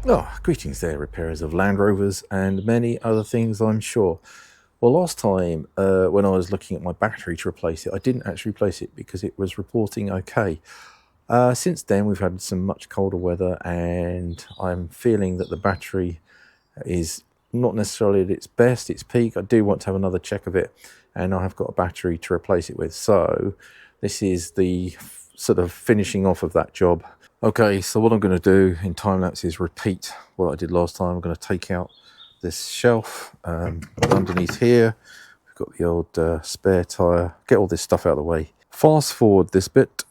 Oh, greetings there, repairers of Land Rovers and many other things, I'm sure. Well, last time when I was looking at my battery to replace it, I didn't actually replace it because it was reporting okay. Since then, we've had some much colder weather, and I'm feeling that the battery is not necessarily at its best, its peak. I do want to have another check of it, and I have got a battery to replace it with. So this is the sort of finishing off of that job. Okay, so what I'm going to do in time lapse is repeat what I did last time. I'm going to take out this shelf underneath here. We've got the old spare tyre, get all this stuff out of the way. Fast forward this bit.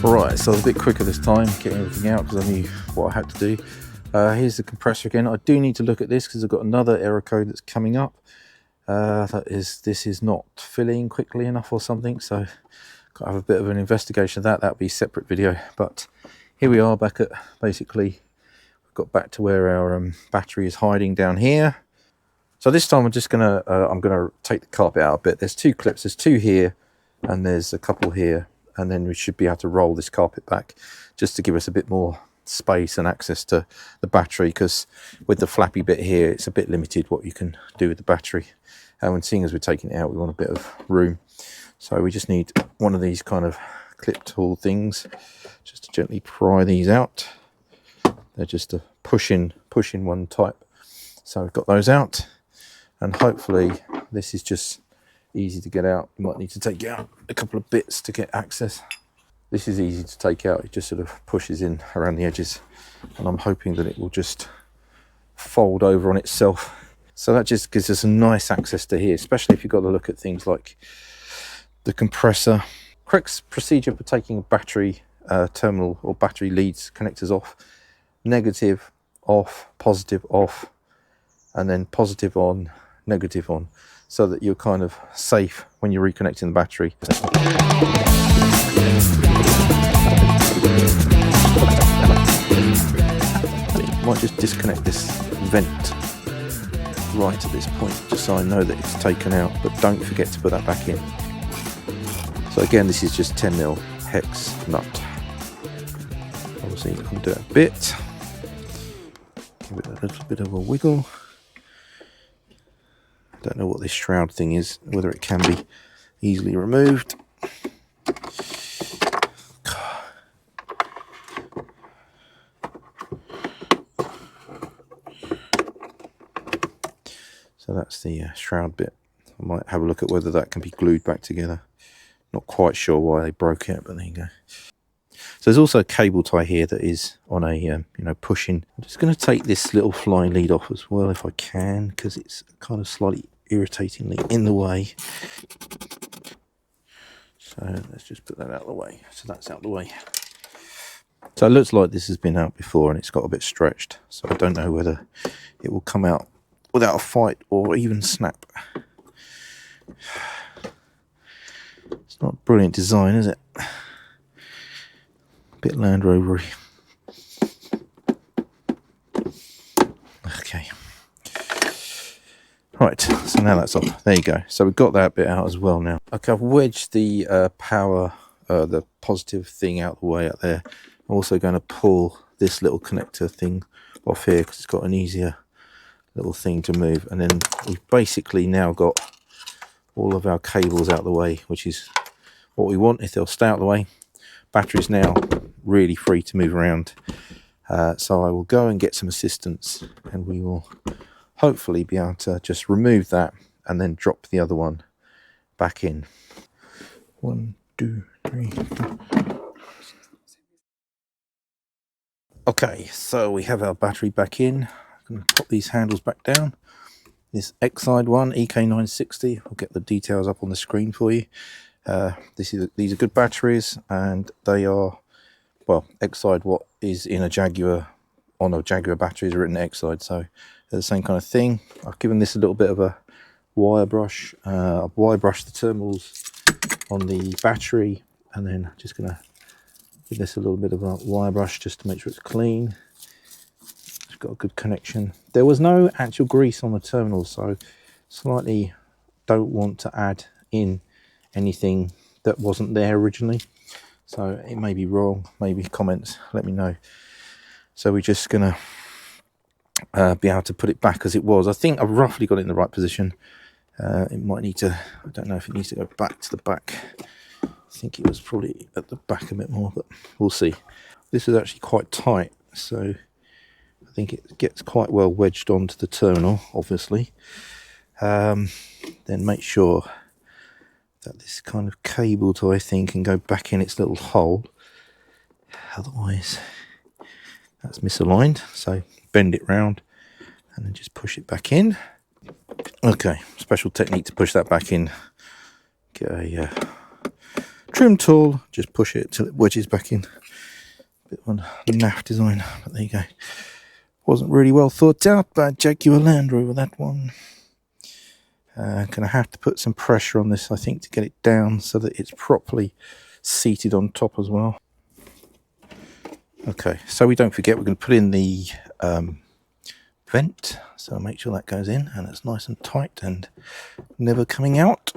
Right, so I was a bit quicker this time getting everything out because I knew what I had to do. Here's the compressor again. I do need to look at this because I've got another error code that's coming up. This is not filling quickly enough or something, so got to have a bit of an investigation of that. That'll be a separate video. But here we are back at, basically, we've got back to where our battery is hiding down here. So this time I'm just gonna I'm gonna take the carpet out a bit. There's two clips. There's two here, and there's a couple here. And then we should be able to roll this carpet back just to give us a bit more space and access to the battery, because with the flappy bit here, it's a bit limited what you can do with the battery. And when seeing as we're taking it out, we want a bit of room. So we just need one of these kind of clip tool things just to gently pry these out. They're just a push-in one type. So we've got those out, and hopefully this is just easy to get out. You might need to take out a couple of bits to get access. This is easy to take out. It just sort of pushes in around the edges, and I'm hoping that it will just fold over on itself. So that just gives us a nice access to here, especially if you've got to look at things like the compressor. Correct procedure for taking a battery terminal or battery leads connectors off: negative off, positive off, and then positive on, negative on, so that you're kind of safe when you're reconnecting the battery. You might just disconnect this vent right at this point, just so I know that it's taken out, but don't forget to put that back in. So again, this is just 10mm hex nut. Obviously, I'll do it a bit. Give it a little bit of a wiggle. Don't know what this shroud thing is, whether it can be easily removed. So that's the shroud bit. I might have a look at whether that can be glued back together. Not quite sure why they broke it, but there you go. So there's also a cable tie here that is on a pushing. I'm just going to take this little fly lead off as well if I can, because it's kind of slightly irritatingly in the way. So let's just put that out of the way. So that's out of the way. So it looks like this has been out before, and it's got a bit stretched. So I don't know whether it will come out without a fight or even snap. It's not a brilliant design, is it? Bit Land Rovery. Okay. Right, so now that's off. There you go. So we've got that bit out as well now. Okay, I've wedged the power, the positive thing out the way out there. I'm also going to pull this little connector thing off here because it's got an easier little thing to move. And then we've basically now got all of our cables out the way, which is what we want if they'll stay out the way. Battery's now really free to move around. So I will go and get some assistance, and we will hopefully be able to just remove that and then drop the other one back in. 1, 2, 3, 4. Okay, so we have our battery back in. I'm going to pop these handles back down. This Exide one, EK960. I'll get the details up on the screen for you. These are good batteries, and they are, well, Exide what is in a Jaguar on a Jaguar battery is written Exide, so they're the same kind of thing. I've given this a little bit of a wire brush. I've wire brushed the terminals on the battery, and then I'm just going to give this a little bit of a wire brush just to make sure it's clean. It's got a good connection. There was no actual grease on the terminals, so slightly don't want to add in anything that wasn't there originally. So it may be wrong, maybe comments, let me know. So we're just going to be able to put it back as it was. I think I've roughly got it in the right position. It might need to, I don't know if it needs to go back to the back. I think it was probably at the back a bit more, but we'll see. This is actually quite tight, so I think it gets quite well wedged onto the terminal, obviously. Then make sure that this kind of cable tie thing can go back in its little hole. Otherwise, that's misaligned. So bend it round and then just push it back in. Okay, special technique to push that back in. Get a trim tool, just push it till it wedges back in. Bit of a naff design, but there you go. Wasn't really well thought out by Jaguar Land Rover, that one. Gonna have to put some pressure on this, I think, to get it down so that it's properly seated on top as well. Okay, so we don't forget, we're going to put in the vent, so make sure that goes in and it's nice and tight and never coming out.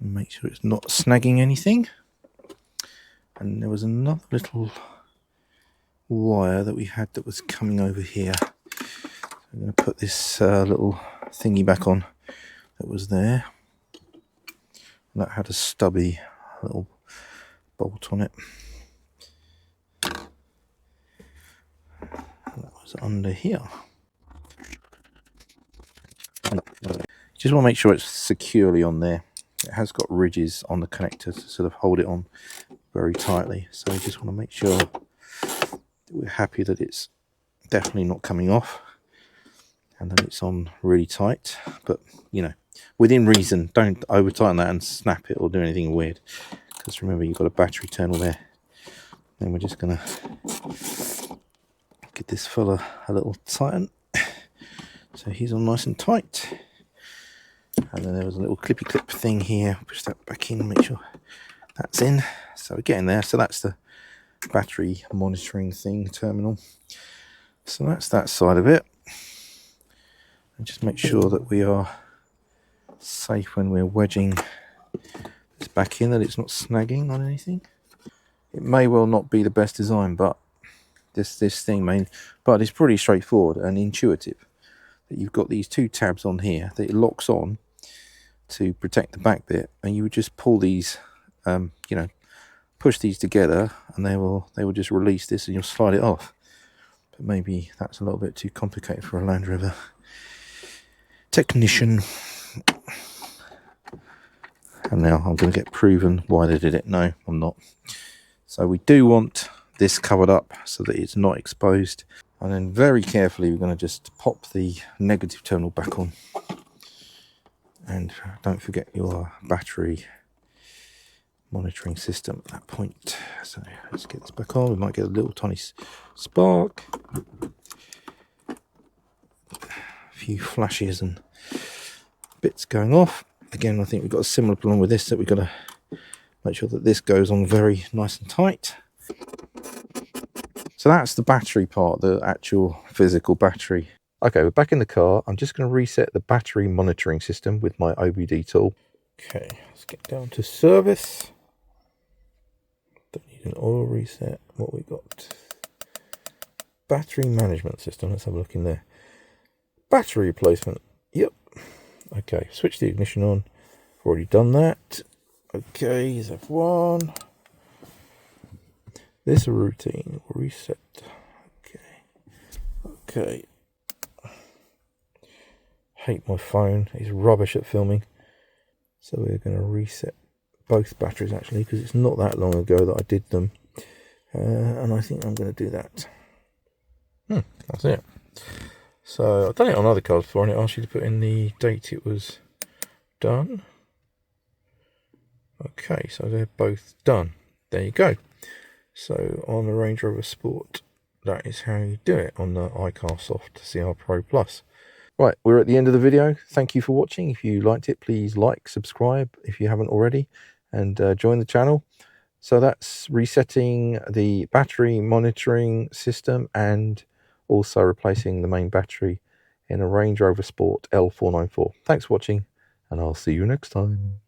Make sure it's not snagging anything. And there was another little wire that we had that was coming over here. I'm going to put this little thingy back on that was there. And that had a stubby little bolt on it. And that was under here. Just want to make sure it's securely on there. It has got ridges on the connector to sort of hold it on very tightly. So we just want to make sure that we're happy that it's definitely not coming off. And then it's on really tight, but you know, within reason. Don't over tighten that and snap it or do anything weird, because remember, you've got a battery terminal there. Then we're just gonna give this fella a little tighten, so he's on nice and tight. And then there was a little clippy clip thing here. Push that back in, make sure that's in. So we're getting there. So that's the battery monitoring thing terminal. So that's that side of it. And just make sure that we are safe when we're wedging this back in, that it's not snagging on anything. It may well not be the best design, but this thing but it's pretty straightforward and intuitive. That you've got these two tabs on here that it locks on to protect the back bit, and you would just pull these, you know, push these together, and they will just release this, and you'll slide it off. But maybe that's a little bit too complicated for a Land Rover technician. And now I'm going to get proven why they did it. No, I'm not. So we do want this covered up so that it's not exposed. And then very carefully, we're going to just pop the negative terminal back on. And don't forget your battery monitoring system at that point. So let's get this back on. We might get a little tiny spark. A few flashes and bits going off. Again, I think we've got a similar problem with this, that we've got to make sure that this goes on very nice and tight. So that's the battery part, the actual physical battery. Okay, we're back in the car. I'm just going to reset the battery monitoring system with my OBD tool. Okay, let's get down to service. Don't need an oil reset. What we got? Battery management system. Let's have a look in there. Battery replacement. Yep. Okay, switch the ignition on. I've already done that. Okay, here's F1. This routine. Reset. Okay. Hate my phone. It's rubbish at filming. So we're going to reset both batteries actually, because it's not that long ago that I did them. And I think I'm going to do that. That's it. So I've done it on other cars before, and it asks you to put in the date it was done. Okay, so they're both done. There you go. So on the Range Rover Sport that is how you do it on the iCar Soft CR Pro Plus. Right, we're at the end of the video. Thank you for watching. If you liked it, please like, subscribe if you haven't already, and join the channel. So that's resetting the battery monitoring system and also replacing the main battery in a Range Rover Sport L494. Thanks for watching, and I'll see you next time.